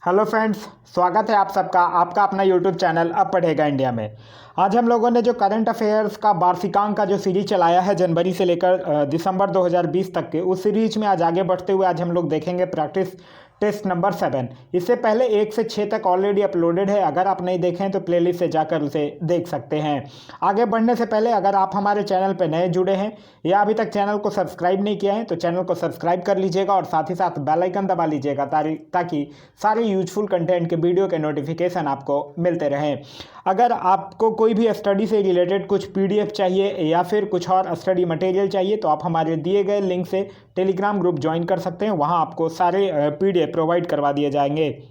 Hello friends, स्वागत है आप सबका आपका अपना यूट्यूब चैनल अब पढ़ेगा इंडिया में। आज हम लोगों ने जो करंट अफेयर्स का वार्षिकांक का जो सीरीज चलाया है जनवरी से लेकर दिसंबर 2020 तक के, उस सीरीज में आज आगे बढ़ते हुए आज हम लोग देखेंगे प्रैक्टिस टेस्ट नंबर 7। इससे पहले 1 से 6 तक ऑलरेडी अपलोडेड है। अगर आप नहीं देखें तो प्लेलिस्ट से जाकर उसे देख सकते हैं। आगे बढ़ने से पहले अगर आप हमारे चैनल पर नए जुड़े हैं या अभी तक चैनल को सब्सक्राइब नहीं किया है तो चैनल को सब्सक्राइब कर लीजिएगा और साथ ही साथ बेल आइकन दबा लीजिएगा ताकि सारे यूजफुल कंटेंट के वीडियो के नोटिफिकेशन आपको मिलते रहें। अगर आपको कोई भी स्टडी से रिलेटेड कुछ पीडीएफ चाहिए या फिर कुछ और स्टडी मटेरियल चाहिए तो आप हमारे दिए गए लिंक से टेलीग्राम ग्रुप ज्वाइन कर सकते हैं। वहां आपको सारे पीडीएफ प्रोवाइड करवा दिए जाएंगे।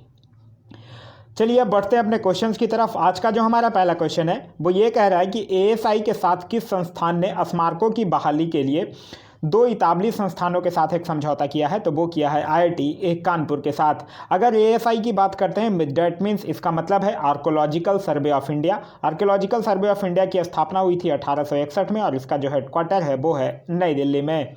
चलिए अब बढ़ते हैं अपने क्वेश्चंस की तरफ। आज का जो हमारा पहला क्वेश्चन है वो ये कह रहा है कि एएसआई के साथ किस संस्थान ने स्मारकों की बहाली के लिए दो इतालवी संस्थानों के साथ एक समझौता किया है, तो वो किया है आईआईटी कानपुर के साथ। अगर एएसआई की बात करते हैं डेट मीन्स इसका मतलब है archaeological survey of India. Archaeological survey of India की स्थापना हुई थी 1861 में और इसका जो हेडक्वार्टर है वो है नई दिल्ली में।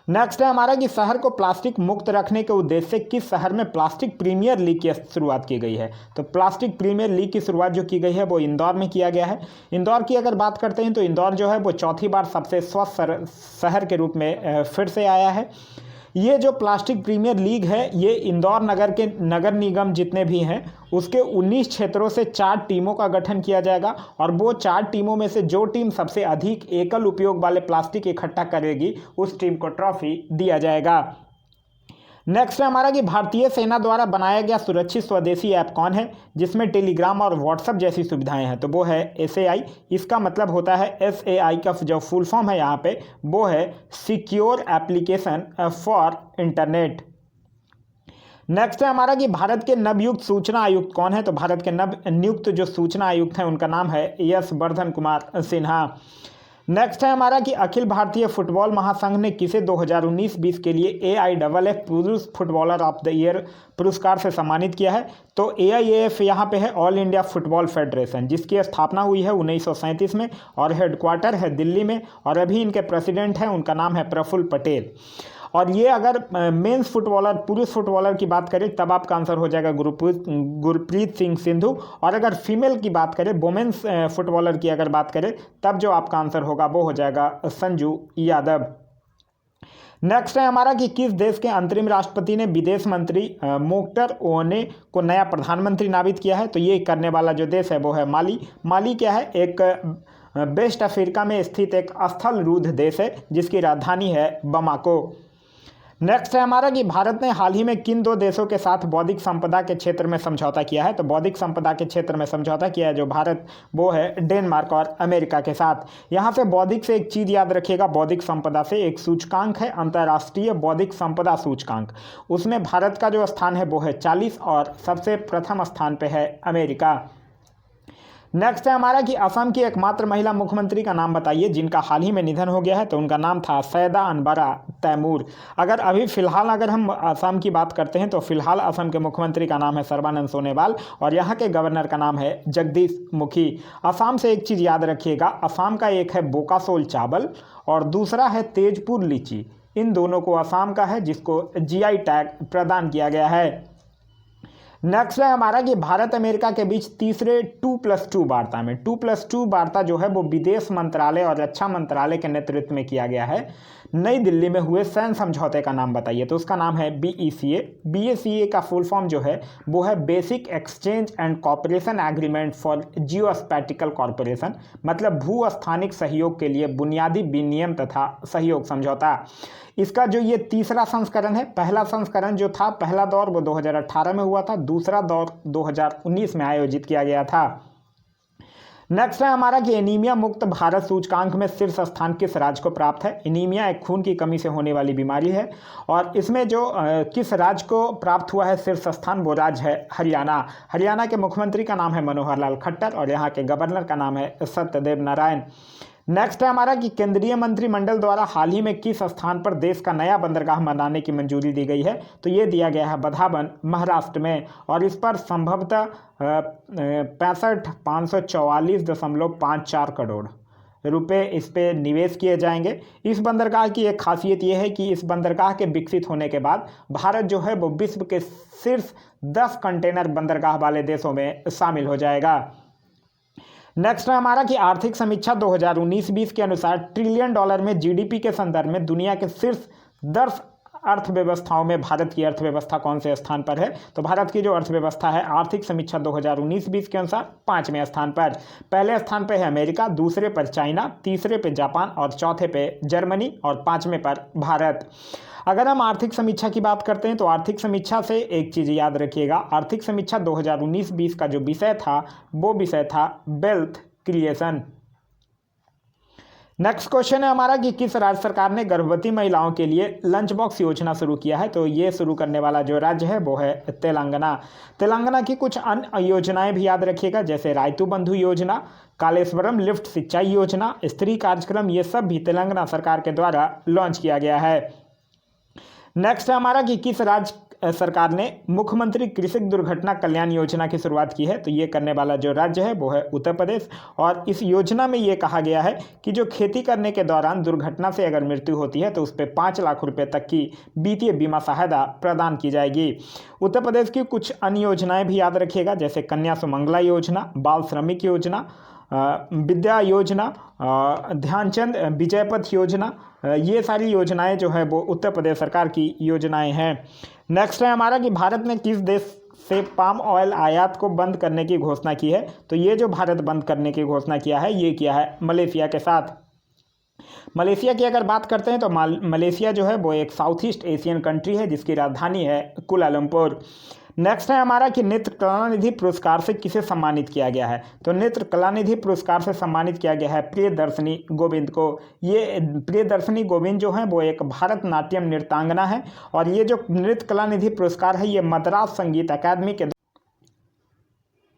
नेक्स्ट है हमारा कि शहर को प्लास्टिक मुक्त रखने के उद्देश्य से किस शहर में प्लास्टिक प्रीमियर लीग की शुरुआत की गई है। तो प्लास्टिक प्रीमियर लीग की शुरुआत जो की गई है वो इंदौर में किया गया है। इंदौर की अगर बात करते हैं तो इंदौर जो है वो चौथी बार सबसे स्वच्छ शहर के रूप में फिर से आया है। ये जो प्लास्टिक प्रीमियर लीग है ये इंदौर नगर के नगर निगम जितने भी हैं उसके 19 क्षेत्रों से 4 टीमों का गठन किया जाएगा और वो 4 टीमों में से जो टीम सबसे अधिक एकल उपयोग वाले प्लास्टिक इकट्ठा करेगी उस टीम को ट्रॉफी दिया जाएगा। नेक्स्ट है हमारा कि भारतीय सेना द्वारा बनाया गया सुरक्षित स्वदेशी ऐप कौन है जिसमें टेलीग्राम और व्हाट्सएप जैसी सुविधाएं हैं। तो वो है एसएआई। इसका मतलब होता है एसएआई का जो फुल फॉर्म है यहाँ पे वो है secure application for internet. Next है हमारा कि भारत के नवयुक्त सूचना आयुक्त कौन है। तो भारत के नव नियुक्त जो सूचना आयुक्त हैं उनका नाम है यश वर्धन कुमार सिन्हा। नेक्स्ट है हमारा कि अखिल भारतीय फुटबॉल महासंघ ने किसे 2019-20 के लिए एआईएफ पुरुष फुटबॉलर ऑफ द ईयर पुरस्कार से सम्मानित किया है। तो एआईएफ यहाँ पे है ऑल इंडिया फुटबॉल फेडरेशन, जिसकी स्थापना हुई है 1937 में और हेडक्वार्टर है दिल्ली में और अभी इनके प्रेसिडेंट हैं उनका नाम है प्रफुल्ल पटेल। और ये अगर मेंस फुटबॉलर पुरुष फुटबॉलर की बात करें तब आपका आंसर हो जाएगा गुरप्रीत सिंह सिंधु। और अगर फीमेल की बात करें वुमेन्स फुटबॉलर की अगर बात करें तब जो आपका आंसर होगा वो हो जाएगा संजू यादव। नेक्स्ट है हमारा कि किस देश के अंतरिम राष्ट्रपति ने विदेश मंत्री मोख्तर ओने को नया प्रधानमंत्री नामित किया है। तो ये करने वाला जो देश है वो है माली। माली क्या है, एक वेस्ट अफ्रीका में स्थित एक स्थल रूढ़ देश है जिसकी राजधानी है बमाको। नेक्स्ट है हमारा कि भारत ने हाल ही में किन 2 देशों के साथ बौद्धिक संपदा के क्षेत्र में समझौता किया है। तो बौद्धिक संपदा के क्षेत्र में समझौता किया है जो भारत वो है डेनमार्क और अमेरिका के साथ। यहाँ से बौद्धिक से एक चीज़ याद रखिएगा, बौद्धिक संपदा से एक सूचकांक है अंतर्राष्ट्रीय बौद्धिक संपदा सूचकांक, उसमें भारत का जो स्थान है वो है 40 और सबसे प्रथम स्थान पे है अमेरिका। नेक्स्ट है हमारा कि असम की एकमात्र महिला मुख्यमंत्री का नाम बताइए जिनका हाल ही में निधन हो गया है। तो उनका नाम था सैयदा अनबरा तैमूर। अगर अभी फिलहाल अगर हम असम की बात करते हैं तो फिलहाल असम के मुख्यमंत्री का नाम है सर्बानंद सोनोवाल और यहाँ के गवर्नर का नाम है जगदीश मुखी। असम से एक चीज़ याद रखिएगा, असम का एक है बोकासोल चावल और दूसरा है तेजपुर लीची। इन दोनों को असम का है जिसको जीआई टैग प्रदान किया गया है। नेक्स्ट है हमारा कि भारत अमेरिका के बीच तीसरे 2+2 वार्ता में 2+2 वार्ता जो है वो विदेश मंत्रालय और रक्षा मंत्रालय के नेतृत्व में किया गया है। नई दिल्ली में हुए सैन्य समझौते का नाम बताइए। तो उसका नाम है बीईसीए। बीईसीए का फुल फॉर्म जो है वो है basic exchange and cooperation agreement for geospatial corporation, मतलब भू स्थानिक सहयोग के लिए बुनियादी विनियम तथा सहयोग समझौता। इसका जो ये तीसरा संस्करण है, पहला संस्करण जो था पहला दौर वो 2018 में हुआ था, दूसरा दौर 2019 में आयोजित किया गया था। नेक्स्ट है हमारा कि एनीमिया मुक्त भारत सूचकांक में शीर्ष स्थान किस राज्य को प्राप्त है। एनीमिया एक खून की कमी से होने वाली बीमारी है और इसमें जो किस राज्य को प्राप्त हुआ है शीर्ष स्थान वो राज्य है हरियाणा। हरियाणा के मुख्यमंत्री का नाम है मनोहर लाल खट्टर और यहाँ के गवर्नर का नाम है सत्यदेव नारायण। नेक्स्ट है हमारा कि केंद्रीय मंत्रिमंडल द्वारा हाल ही में किस स्थान पर देश का नया बंदरगाह बनाने की मंजूरी दी गई है। तो ये दिया गया है बधावन महाराष्ट्र में और इस पर संभवतः 65,544.54 करोड़ रुपए इस पे निवेश किए जाएंगे। इस बंदरगाह की एक खासियत यह है कि इस बंदरगाह के विकसित होने के बाद भारत जो है वो विश्व के शीर्ष 10 कंटेनर बंदरगाह वाले देशों में शामिल हो जाएगा। नेक्स्ट है हमारा कि आर्थिक समीक्षा 2019-20 के अनुसार ट्रिलियन डॉलर में जीडीपी के संदर्भ में दुनिया के शीर्ष 10 अर्थव्यवस्थाओं में भारत की अर्थव्यवस्था कौन से स्थान पर है। तो भारत की जो अर्थव्यवस्था है आर्थिक समीक्षा 2019-20 के अनुसार 5वें स्थान पर। पहले स्थान पर है अमेरिका, दूसरे पर चाइना, तीसरे पे जापान और चौथे पे जर्मनी और 5वें पर भारत। अगर हम आर्थिक समीक्षा की बात करते हैं तो आर्थिक समीक्षा से एक चीज़ याद रखिएगा, आर्थिक समीक्षा 2019-20 का जो विषय था वो विषय था वेल्थ क्रिएशन। नेक्स्ट क्वेश्चन है हमारा कि किस राज्य सरकार ने गर्भवती महिलाओं के लिए लंच बॉक्स योजना शुरू किया है। तो ये शुरू करने वाला जो राज्य है वो है तेलंगाना। तेलंगाना की कुछ अन्य योजनाएं भी याद रखिएगा, जैसे रायतू बंधु योजना, कालेश्वरम लिफ्ट सिंचाई योजना, स्त्री कार्यक्रम, ये सब भी तेलंगाना सरकार के द्वारा लॉन्च किया गया है। नेक्स्ट है हमारा कि किस राज्य सरकार ने मुख्यमंत्री कृषक दुर्घटना कल्याण योजना की शुरुआत की है। तो ये करने वाला जो राज्य है वो है उत्तर प्रदेश। और इस योजना में ये कहा गया है कि जो खेती करने के दौरान दुर्घटना से अगर मृत्यु होती है तो उस पर 5 लाख रुपए तक की वित्तीय बीमा सहायता प्रदान की जाएगी। उत्तर प्रदेश की कुछ अन्य योजनाएं भी याद रखिएगा, जैसे कन्या सुमंगला योजना, बाल श्रमिक योजना, विद्या योजना, ध्यानचंद विजयपथ योजना, ये सारी योजनाएं जो है वो उत्तर प्रदेश सरकार की योजनाएं हैं। नेक्स्ट है हमारा कि भारत ने किस देश से पाम ऑयल आयात को बंद करने की घोषणा की है। तो ये जो भारत बंद करने की घोषणा किया है ये किया है मलेशिया के साथ। मलेशिया की अगर बात करते हैं तो मलेशिया जो है वो एक साउथ ईस्ट एशियन कंट्री है जिसकी राजधानी है कुलालंपुर। नेक्स्ट है हमारा कि नेत्र कलानिधि पुरस्कार से किसे सम्मानित किया गया है। तो नेत्र कलानिधि पुरस्कार से सम्मानित किया गया है प्रियदर्शनी गोविंद को। ये प्रियदर्शनी गोविंद जो है वो एक भारतनाट्यम नृत्यांगना है और ये जो नृत्य कलानिधि पुरस्कार है ये मद्रास संगीत अकादमी के।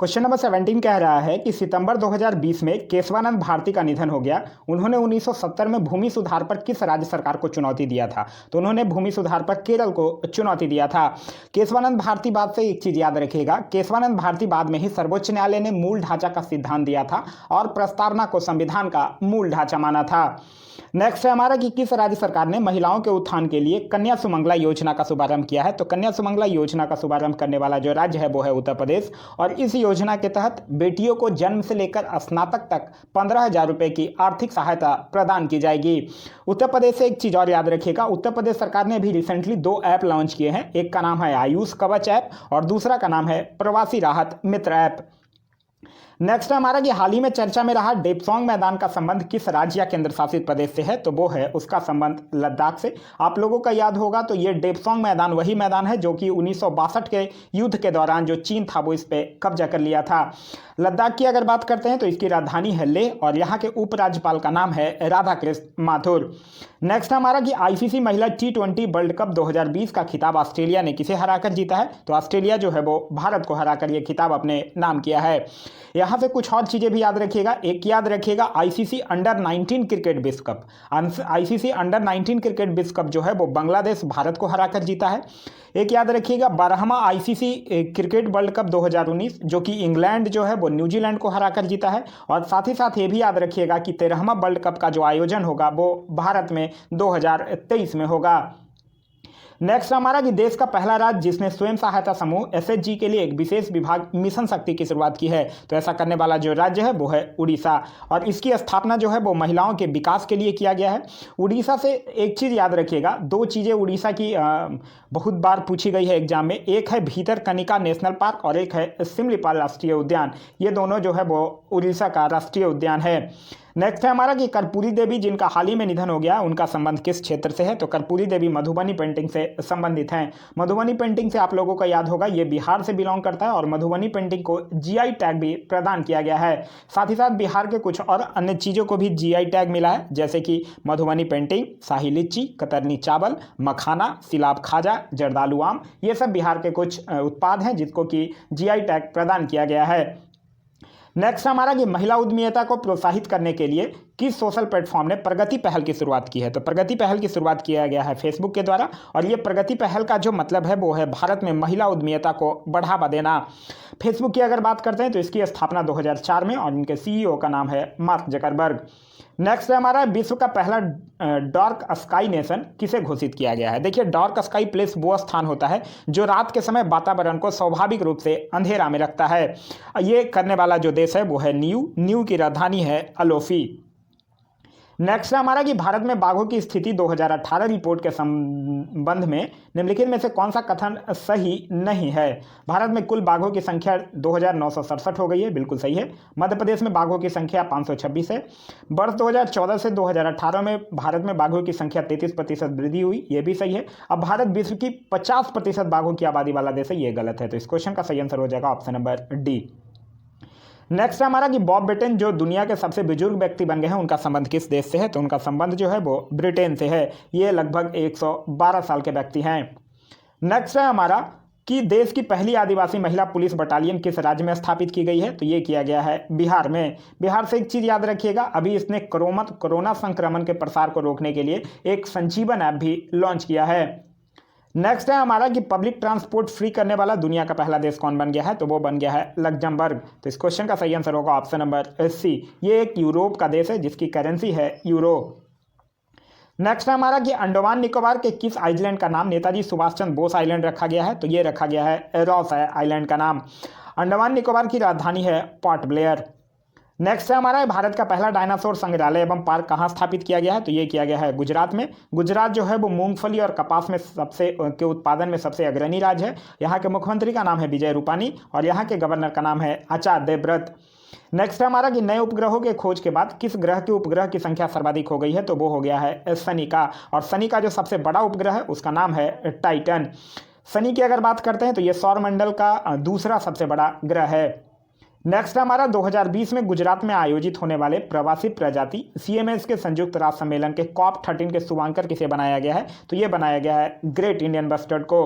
क्वेश्चन नंबर 17 कह रहा है कि सितंबर 2020 में केशवानंद भारती का निधन हो गया। उन्होंने 1970 में भूमि सुधार पर किस राज्य सरकार को चुनौती दिया था। तो उन्होंने भूमि सुधार पर केरल को चुनौती दिया था। केशवानंद भारती बाद से एक चीज़ याद रखिएगा, केशवानंद भारती बाद में ही सर्वोच्च न्यायालय ने मूल ढांचा का सिद्धांत दिया था और प्रस्तावना को संविधान का मूल ढांचा माना था। नेक्स्ट है हमारा कि किस राज्य सरकार ने महिलाओं के उत्थान के लिए कन्या सुमंगला योजना का शुभारंभ किया है। तो कन्या सुमंगला योजना का शुभारंभ करने वाला जो राज्य है वो है उत्तर प्रदेश। और इस योजना के तहत बेटियों को जन्म से लेकर स्नातक तक 15,000 रुपये की आर्थिक सहायता प्रदान की जाएगी। उत्तर प्रदेश से एक चीज़ और याद रखिएगा, उत्तर प्रदेश सरकार ने अभी रिसेंटली 2 ऐप लॉन्च किए हैं। एक का नाम है आयुष कवच ऐप और दूसरा का नाम है प्रवासी राहत मित्र ऐप। नेक्स्ट हमारा कि हाल ही में चर्चा में रहा डेपसोंग मैदान का संबंध किस राज्य या केंद्र शासित प्रदेश से है। तो वो है उसका संबंध लद्दाख से। आप लोगों का याद होगा तो ये डेपसोंग मैदान वही मैदान है जो कि 1962 के युद्ध के दौरान जो चीन था वो इस पर कब्जा कर लिया था। लद्दाख की अगर बात करते हैं तो इसकी राजधानी है लेह और यहाँ के उपराज्यपाल का नाम है राधाकृष्ण माथुर। नेक्स्ट हमारा कि आईसीसी महिला T20 वर्ल्ड कप 2020 का खिताब ऑस्ट्रेलिया ने किसे हराकर जीता है। तो ऑस्ट्रेलिया जो है वो भारत को हराकर ये खिताब अपने नाम किया है। यहाँ से कुछ और चीज़ें भी याद रखिएगा। एक याद रखिएगा आईसीसी अंडर 19 क्रिकेट विश्व कप, आईसीसी अंडर 19 क्रिकेट विश्व कप जो है वो बांग्लादेश भारत को हराकर जीता है। एक याद रखिएगा 12वां आईसीसी क्रिकेट वर्ल्ड कप 2019 जो कि इंग्लैंड जो है वो न्यूजीलैंड को हराकर जीता है। और साथ ही साथ ये भी याद रखिएगा कि 13वां वर्ल्ड कप का जो आयोजन होगा वो भारत में 2023 में होगा। नेक्स्ट हमारा कि देश का पहला राज्य जिसने स्वयं सहायता समूह एसएचजी के लिए एक विशेष विभाग मिशन शक्ति की शुरुआत की है। तो ऐसा करने वाला जो राज्य है वो है उड़ीसा और इसकी स्थापना जो है वो महिलाओं के विकास के लिए किया गया है। उड़ीसा से एक चीज़ याद रखिएगा, 2 चीज़ें उड़ीसा की बहुत बार पूछी गई है एग्जाम में। एक है भीतरकनिका नेशनल पार्क और एक है सिमलीपाल राष्ट्रीय उद्यान। ये दोनों जो है वो उड़ीसा का राष्ट्रीय उद्यान है। नेक्स्ट है हमारा कि कर्पूरी देवी जिनका हाल ही में निधन हो गया उनका संबंध किस क्षेत्र से है। तो कर्पूरी देवी मधुबनी पेंटिंग से संबंधित हैं। मधुबनी पेंटिंग से आप लोगों का याद होगा ये बिहार से बिलोंग करता है और मधुबनी पेंटिंग को जीआई टैग भी प्रदान किया गया है। साथ ही साथ बिहार के कुछ और अन्य चीज़ों को भी जीआई टैग मिला है, जैसे कि मधुबनी पेंटिंग, शाही लीची, कतरनी चावल, मखाना, सिलाब खाजा, जर्दालू आम, ये सब बिहार के कुछ उत्पाद हैं जिसको कि जीआई टैग प्रदान किया गया है। नेक्स्ट हमारा कि महिला उद्यमिता को प्रोत्साहित करने के लिए किस सोशल प्लेटफॉर्म ने प्रगति पहल की शुरुआत की है। तो प्रगति पहल की शुरुआत किया गया है फेसबुक के द्वारा और ये प्रगति पहल का जो मतलब है वो है भारत में महिला उद्यमिता को बढ़ावा देना। फेसबुक की अगर बात करते हैं तो इसकी स्थापना 2004 में और इनके सीईओ का नाम है मार्क जकरबर्ग। नेक्स्ट है हमारा विश्व का पहला डार्क स्काई नेशन किसे घोषित किया गया है। देखिए डार्क स्काई प्लेस वो स्थान होता है जो रात के समय वातावरण को स्वाभाविक रूप से अंधेरा में रखता है। ये करने वाला जो देश है वो है न्यू की राजधानी है अलोफी। नेक्स्ट है हमारा कि भारत में बाघों की स्थिति 2018 रिपोर्ट के संबंध में निम्नलिखित में से कौन सा कथन सही नहीं है। भारत में कुल बाघों की संख्या 2967 हो गई है, बिल्कुल सही है। मध्य प्रदेश में बाघों की संख्या 526 है। वर्ष 2014 से 2018 में भारत में बाघों की संख्या 33% वृद्धि हुई, ये भी सही है। अब भारत विश्व की 50% बाघों की आबादी वाला देश है, ये गलत है। तो इस क्वेश्चन का सही आंसर हो जाएगा ऑप्शन नंबर डी। नेक्स्ट है हमारा कि बॉब बेटन जो दुनिया के सबसे बुजुर्ग व्यक्ति बन गए हैं, उनका संबंध किस देश से है। तो उनका संबंध जो है वो ब्रिटेन से है। ये लगभग 112 साल के व्यक्ति हैं। नेक्स्ट है हमारा कि देश की पहली आदिवासी महिला पुलिस बटालियन किस राज्य में स्थापित की गई है। तो ये किया गया है बिहार में। बिहार से एक चीज़ याद रखिएगा, अभी इसने कोरोना संक्रमण के प्रसार को रोकने के लिए एक संजीवन ऐप भी लॉन्च किया है। नेक्स्ट है हमारा कि पब्लिक ट्रांसपोर्ट फ्री करने वाला दुनिया का पहला देश कौन बन गया है। तो वो बन गया है लग्जमबर्ग। तो इस क्वेश्चन का सही आंसर होगा ऑप्शन नंबर सी। ये एक यूरोप का देश है जिसकी करेंसी है यूरो। नेक्स्ट है हमारा कि अंडमान निकोबार के किस आइलैंड का नाम नेताजी सुभाष चंद्र बोस आइलैंड रखा गया है। तो ये रखा गया है रॉस आइलैंड का नाम। अंडमान निकोबार की राजधानी है पोर्ट ब्लेयर। नेक्स्ट है हमारा भारत का पहला डायनासोर संग्रहालय एवं पार्क कहाँ स्थापित किया गया है। तो ये किया गया है गुजरात में। गुजरात जो है वो मूंगफली और कपास में के उत्पादन में सबसे अग्रणी राज्य है। यहाँ के मुख्यमंत्री का नाम है विजय रूपानी और यहाँ के गवर्नर का नाम है आचार्य देवव्रत। नेक्स्ट है हमारा कि नए उपग्रहों के खोज के बाद किस ग्रह के उपग्रह की संख्या सर्वाधिक हो गई है। तो वो हो गया है शनि का। और शनि का जो सबसे बड़ा उपग्रह है उसका नाम है टाइटन। शनि की अगर बात करते हैं तो ये सौरमंडल का दूसरा सबसे बड़ा ग्रह है। नेक्स्ट हमारा 2020 में गुजरात में आयोजित होने वाले प्रवासी प्रजाति CMS के संयुक्त राष्ट्र सम्मेलन के COP13 के शुभांकर किसे बनाया गया है। तो ये बनाया गया है ग्रेट इंडियन बस्टर्ड को।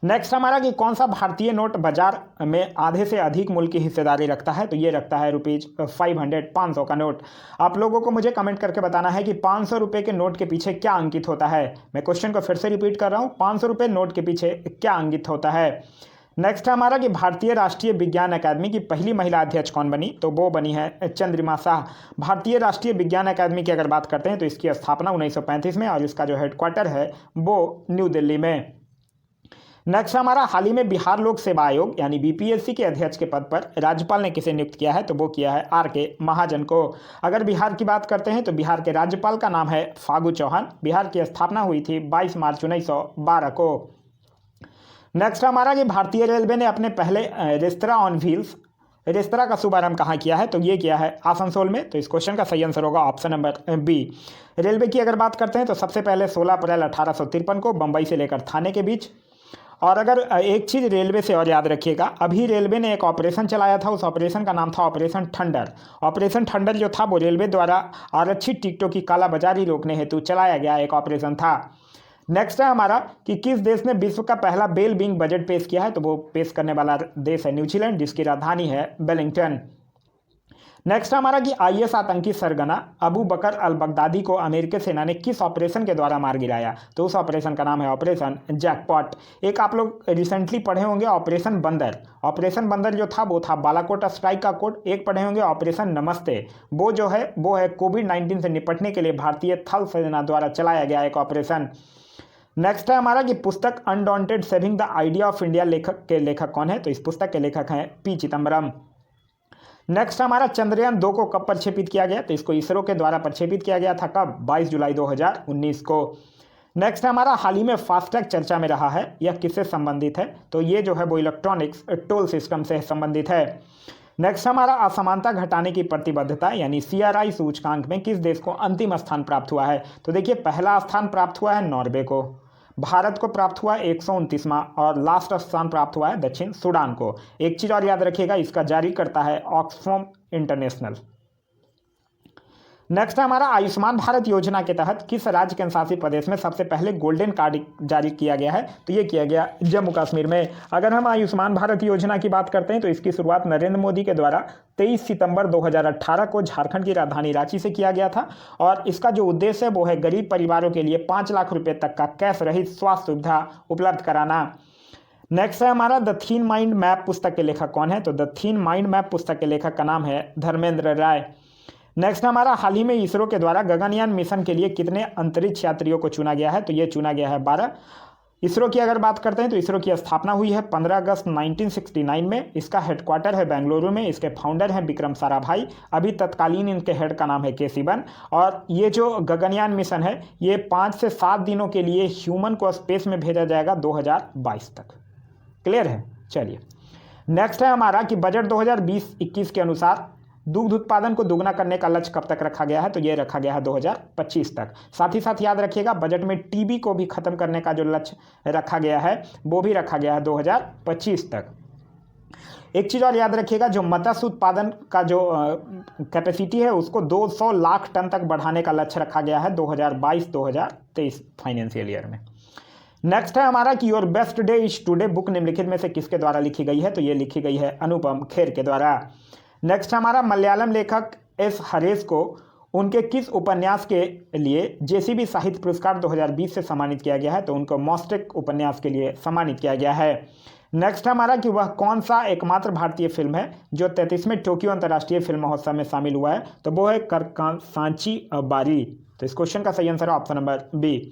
नेक्स्ट हमारा कि कौन सा भारतीय नोट बाजार में आधे से अधिक मूल्य की हिस्सेदारी रखता है। तो ये रखता है ₹500 500 का नोट। आप लोगों को मुझे कमेंट करके बताना है कि 500 रुपये के नोट के पीछे क्या अंकित होता है। मैं क्वेश्चन को फिर से रिपीट कर रहा हूँ, 500 रुपये नोट के पीछे क्या अंकित होता है। नेक्स्ट हमारा कि भारतीय राष्ट्रीय विज्ञान अकादमी की पहली महिला अध्यक्ष कौन बनी। तो वो बनी है चंद्रिमा शाह। भारतीय राष्ट्रीय विज्ञान अकादमी की अगर बात करते हैं तो इसकी स्थापना 1935 में और इसका जो हेडक्वार्टर है वो न्यू दिल्ली में। नेक्स्ट हमारा हाल ही में बिहार लोक सेवा आयोग यानी BPSC के अध्यक्ष के पद पर राज्यपाल ने किसे नियुक्त किया है। तो वो किया है RK महाजन को। अगर बिहार की बात करते हैं तो बिहार के राज्यपाल का नाम है फागू चौहान। बिहार की स्थापना हुई थी 22 मार्च 1912 को। नेक्स्ट हमारा कि भारतीय रेलवे ने अपने पहले रेस्तरां ऑन व्हील्स रेस्तरां का शुभारंभ कहाँ किया है। तो ये किया है आसनसोल में। तो इस क्वेश्चन का सही आंसर होगा ऑप्शन नंबर बी। रेलवे की अगर बात करते हैं तो सबसे पहले 16 अप्रैल 1853 को बम्बई से लेकर थाने के बीच। और अगर एक चीज़ रेलवे से और याद रखिएगा, अभी रेलवे ने एक ऑपरेशन चलाया था, उस ऑपरेशन का नाम था ऑपरेशन थंडर। ऑपरेशन थंडर जो था वो रेलवे द्वारा आरक्षित टिकटों की कालाबाजारी रोकने हेतु चलाया गया एक ऑपरेशन था। नेक्स्ट है हमारा कि किस देश ने विश्व का पहला बेल बीइंग बजट पेश किया है। तो वो पेश करने वाला देश है न्यूजीलैंड जिसकी राजधानी है वेलिंगटन। नेक्स्ट हमारा कि IS आतंकी सरगना अबू बकर अल बगदादी को अमेरिकी सेना ने किस ऑपरेशन के द्वारा मार गिराया। तो उस ऑपरेशन का नाम है ऑपरेशन जैकपॉट। एक आप लोग रिसेंटली पढ़े होंगे ऑपरेशन बंदर। ऑपरेशन बंदर जो था वो था बालाकोट स्ट्राइक का कोड। एक पढ़े होंगे ऑपरेशन नमस्ते, वो जो है वो है कोविड-19 से निपटने के लिए भारतीय थल सेना द्वारा चलाया गया एक ऑपरेशन। नेक्स्ट है हमारा कि पुस्तक undaunted saving the idea of India लेखक कौन है। तो इस पुस्तक के लेखक हैं P चिदम्बरम। नेक्स्ट हमारा चंद्रयान 2 को कब प्रक्षेपित किया गया। तो इसको इसरो के द्वारा प्रक्षेपित किया गया था कब, 22 जुलाई 2019 को। नेक्स्ट हमारा हाल ही में फास्टैग चर्चा में रहा है, यह किससे संबंधित है। तो ये जो है वो इलेक्ट्रॉनिक्स टोल सिस्टम से संबंधित है। नेक्स्ट हमारा असमानता घटाने की प्रतिबद्धता यानी CRI सूचकांक में किस देश को अंतिम स्थान प्राप्त हुआ है। तो देखिए पहला स्थान प्राप्त हुआ है नॉर्वे को, भारत को प्राप्त हुआ 129वां और लास्ट स्थान प्राप्त हुआ है दक्षिण सूडान को। एक चीज़ और याद रखिएगा, इसका जारी करता है ऑक्सफैम इंटरनेशनल। नेक्स्ट हमारा आयुष्मान भारत योजना के तहत किस राज्य केंद्र शासित प्रदेश में सबसे पहले गोल्डन कार्ड जारी किया गया है। तो ये किया गया जम्मू कश्मीर में। अगर हम आयुष्मान भारत योजना की बात करते हैं तो इसकी शुरुआत नरेंद्र मोदी के द्वारा 23 सितंबर 2018 को झारखंड की राजधानी रांची से किया गया था और इसका जो उद्देश्य है वो है गरीब परिवारों के लिए 5 लाख रुपये तक का कैश रहित स्वास्थ्य सुविधा उपलब्ध कराना। नेक्स्ट है हमारा द थीन माइंड मैप पुस्तक के लेखक कौन है। तो द थीन माइंड मैप पुस्तक के लेखक का नाम है धर्मेंद्र राय। नेक्स्ट हमारा, हाल ही में इसरो के द्वारा गगनयान मिशन के लिए कितने अंतरिक्ष यात्रियों को चुना गया है? तो ये चुना गया है 12। इसरो की अगर बात करते हैं तो इसरो की स्थापना हुई है 15 अगस्त 1969 में। इसका हेडक्वार्टर है बेंगलुरु में। इसके फाउंडर हैं विक्रम साराभाई। अभी तत्कालीन इनके हेड का नाम है के सिवन। और ये जो गगनयान मिशन है ये 5 से 7 दिनों के लिए ह्यूमन को स्पेस में भेजा जाएगा 2022 तक। क्लियर है? चलिए नेक्स्ट है हमारा कि बजट 2020-21 के अनुसार दुग्ध उत्पादन को दुगना करने का लक्ष्य कब तक रखा गया है? तो ये रखा गया है 2025 तक। साथ ही साथ याद रखिएगा बजट में टीबी को भी खत्म करने का जो लक्ष्य रखा गया है वो भी रखा गया है 2025 तक। एक चीज़ और याद रखिएगा, जो मत्स्य उत्पादन का जो कैपेसिटी है उसको 200 लाख टन तक बढ़ाने का लक्ष्य रखा गया है 2022-2023 फाइनेंशियल ईयर में। नेक्स्ट है हमारा कि your best day is today book निम्नलिखित में से किसके द्वारा लिखी गई है? तो ये लिखी गई है अनुपम खेर के द्वारा। नेक्स्ट हमारा, मलयालम लेखक एस हरेश को उनके किस उपन्यास के लिए जेसीबी साहित्य पुरस्कार 2020 से सम्मानित किया गया है? तो उनको मॉस्टेक उपन्यास के लिए सम्मानित किया गया है। नेक्स्ट हमारा कि वह कौन सा एकमात्र भारतीय फिल्म है जो 33वें टोक्यो अंतर्राष्ट्रीय फिल्म महोत्सव में शामिल हुआ है? तो वो है सांची बारी। तो इस क्वेश्चन का सही आंसर है ऑप्शन नंबर बी।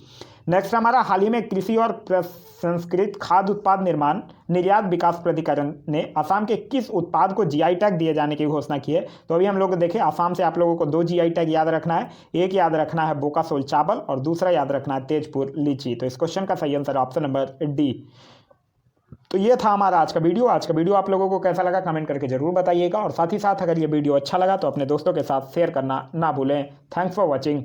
नेक्स्ट हमारा, हाल ही में कृषि और प्रसंस्कृत खाद्य उत्पाद निर्माण निर्यात विकास प्राधिकरण ने असम के किस उत्पाद को जीआई टैग दिए जाने की घोषणा की है? तो अभी हम लोग देखें असम से आप लोगों को 2 जीआई टैग याद रखना है। एक याद रखना है बोकासोल चावल और दूसरा याद रखना है तेजपुर लीची। तो इस क्वेश्चन का सही आंसर ऑप्शन नंबर डी। तो ये था हमारा आज का वीडियो। आज का वीडियो आप लोगों को कैसा लगा कमेंट करके जरूर बताइएगा और साथ ही साथ अगर ये वीडियो अच्छा लगा तो अपने दोस्तों के साथ शेयर करना ना भूलें। Thanks for watching.